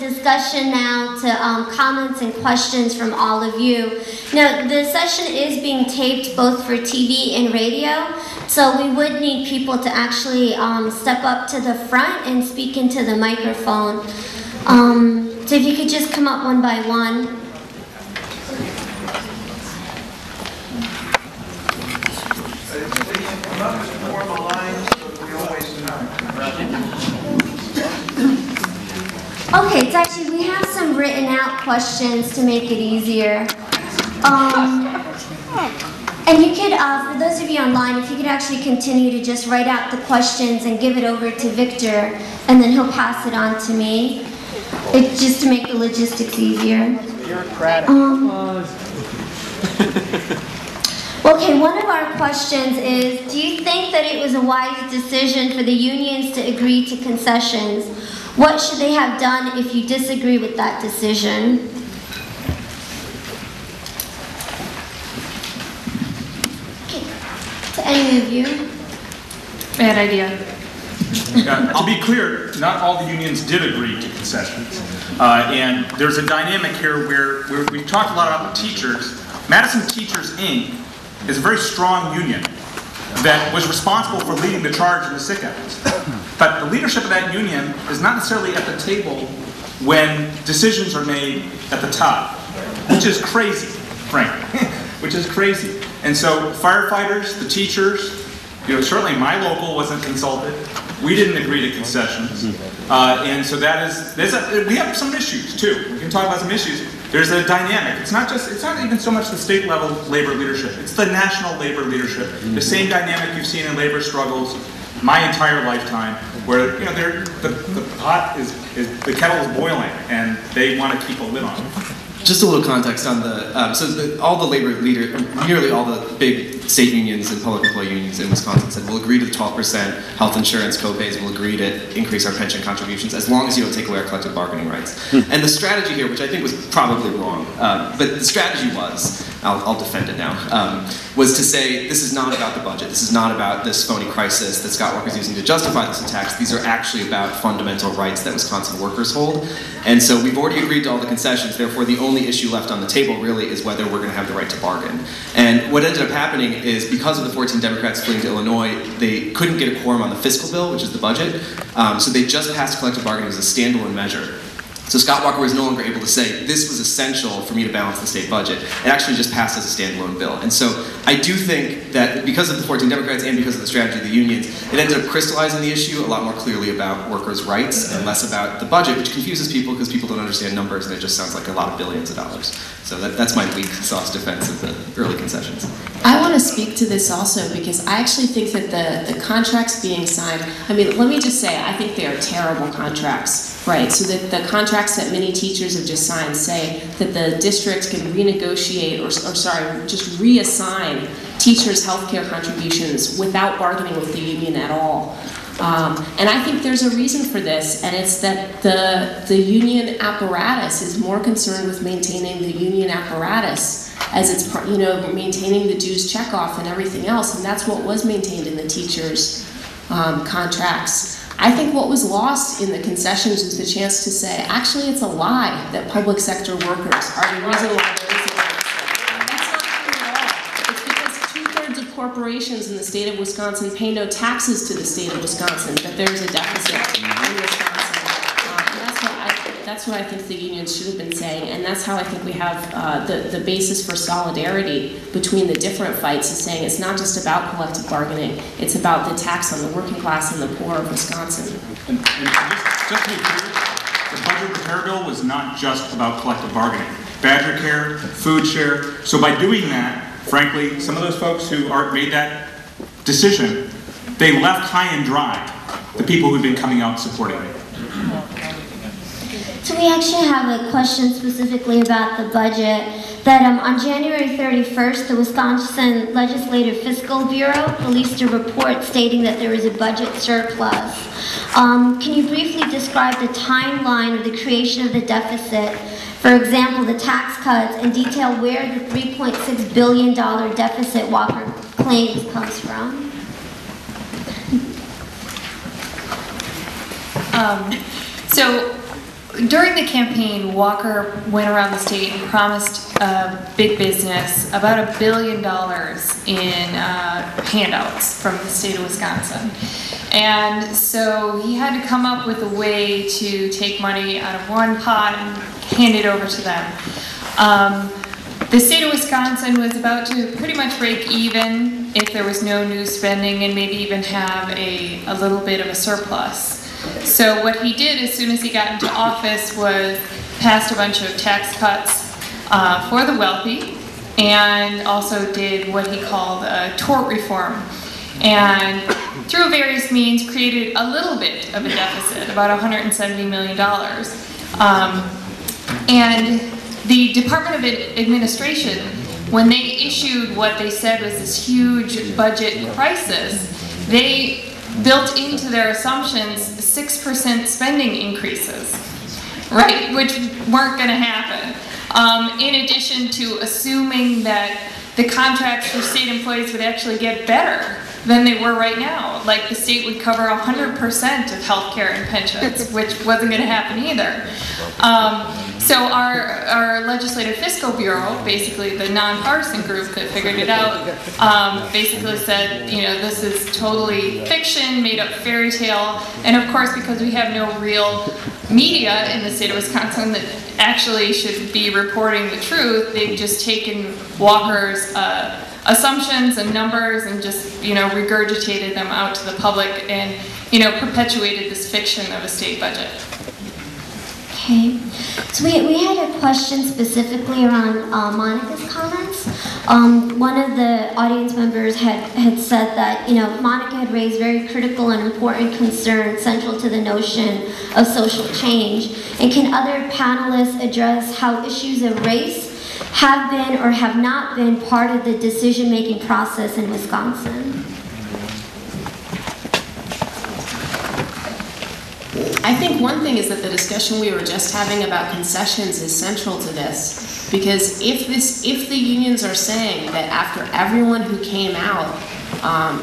discussion now to comments and questions from all of you. Now, the session is being taped both for TV and radio, so we would need people to actually step up to the front and speak into the microphone. So if you could just come up one by one. Okay, it's actually, we have some written out questions to make it easier. And you could, for those of you online, if you could actually continue to just write out the questions and give it over to Victor, and then he'll pass it on to me, just to make the logistics easier. Bureaucratic. Okay, one of our questions is, do you think that it was a wise decision for the unions to agree to concessions? What should they have done if you disagree with that decision? Okay. To any of you? Bad idea. Yeah, to be clear, not all the unions did agree to concessions. And there's a dynamic here where we've talked a lot about the teachers. Madison Teachers, Inc. is a very strong union that was responsible for leading the charge in the sick hours. But the leadership of that union is not necessarily at the table when decisions are made at the top, which is crazy, frankly, which is crazy. And so firefighters, the teachers, certainly my local wasn't consulted. We didn't agree to concessions. And so we have some issues too. We can talk about some issues. There's a dynamic. It's not even so much the state level labor leadership. It's the national labor leadership. The same dynamic you've seen in labor struggles my entire lifetime, where the pot the kettle is boiling and they want to keep a lid on it. Just a little context on all the labor leaders, nearly all the big state unions and public employee unions in Wisconsin said we'll agree to the 12% health insurance co-pays, we'll agree to increase our pension contributions as long as you don't take away our collective bargaining rights. And the strategy here, which I think was probably wrong, but the strategy was, I'll defend it now, was to say this is not about the budget, this is not about this phony crisis that Scott Walker's using to justify this attacks, these are actually about fundamental rights that Wisconsin workers hold. And so we've already agreed to all the concessions, therefore the only issue left on the table really is whether we're going to have the right to bargain. And what ended up happening is because of the 14 Democrats fleeing to Illinois, they couldn't get a quorum on the fiscal bill, which is the budget, so they just passed collective bargaining as a standalone measure. So Scott Walker was no longer able to say, this was essential for me to balance the state budget. It actually just passed as a standalone bill. And so I do think that because of the 14 Democrats and because of the strategy of the unions, it ended up crystallizing the issue a lot more clearly about workers' rights and less about the budget, which confuses people because people don't understand numbers and it just sounds like a lot of billions of dollars. So that's my weak sauce defense of the early concessions. I want to speak to this also because I actually think that the contracts being signed, I mean, let me just say, I think they are terrible contracts, right? So that the contracts that many teachers have just signed say that the district can renegotiate or just reassign teachers' healthcare contributions without bargaining with the union at all. And I think there's a reason for this, and it's that the union apparatus is more concerned with maintaining the union apparatus as it's part, maintaining the dues checkoff and everything else, and that's what was maintained in the teachers' contracts. I think what was lost in the concessions was the chance to say, actually, it's a lie that public sector workers are the reason why there is a deficit. That's not true at all. It's because 2/3 of corporations in the state of Wisconsin pay no taxes to the state of Wisconsin, that there's a deficit in Wisconsin. That's what I think the unions should have been saying, and that's how I think we have the basis for solidarity between the different fights is saying it's not just about collective bargaining, it's about the attacks on the working class and the poor of Wisconsin. And just to be clear, the budget repair bill was not just about collective bargaining. Badger care, food share. So by doing that, frankly, some of those folks who made that decision, they left high and dry the people who've been coming out supporting it. So we actually have a question specifically about the budget, that on January 31st, the Wisconsin Legislative Fiscal Bureau released a report stating that there is a budget surplus. Can you briefly describe the timeline of the creation of the deficit? For example, the tax cuts, and detail where the $3.6 billion deficit Walker claims comes from? during the campaign, Walker went around the state and promised big business about $1 billion in handouts from the state of Wisconsin. And so he had to come up with a way to take money out of one pot and hand it over to them. The state of Wisconsin was about to pretty much break even if there was no new spending, and maybe even have a little bit of a surplus. So what he did as soon as he got into office was passed a bunch of tax cuts for the wealthy, and also did what he called tort reform. And through various means created a little bit of a deficit, about $170 million. And the Department of Administration, when they issued what they said was this huge budget crisis, they built into their assumptions 6% spending increases, right, which weren't going to happen. In addition to assuming that the contracts for state employees would actually get better than they were right now. Like the state would cover 100% of health care and pensions, which wasn't going to happen either. So our Legislative Fiscal Bureau, basically the nonpartisan group that figured it out, basically said, you know, this is totally fiction, made up fairy tale. And of course, because we have no real media in the state of Wisconsin that actually should be reporting the truth, they've just taken Walker's assumptions and numbers and just, you know, regurgitated them out to the public and, you know, perpetuated this fiction of a state budget. Okay, so we had a question specifically around Monica's comments. One of the audience members had said that, you know, Monica had raised very critical and important concerns central to the notion of social change. And can other panelists address how issues of race have been or have not been part of the decision-making process in Wisconsin? I think one thing is that the discussion we were just having about concessions is central to this, because if the unions are saying that after everyone who came out,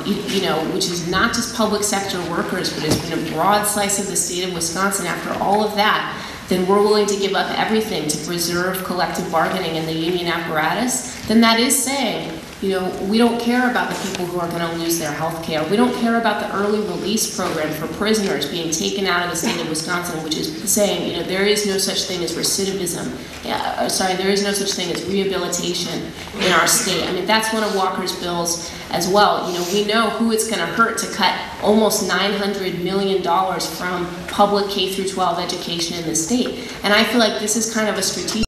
you know, which is not just public sector workers, but has been a broad slice of the state of Wisconsin, after all of that, then we're willing to give up everything to preserve collective bargaining in the union apparatus, then that is saying, you know, we don't care about the people who are going to lose their health care. We don't care about the early release program for prisoners being taken out of the state of Wisconsin, which is saying, you know, there is no such thing as recidivism. There is no such thing as rehabilitation in our state. I mean, that's one of Walker's bills as well. You know, we know who it's going to hurt to cut almost $900 million from public K through 12 education in the state. And I feel like this is kind of a strategic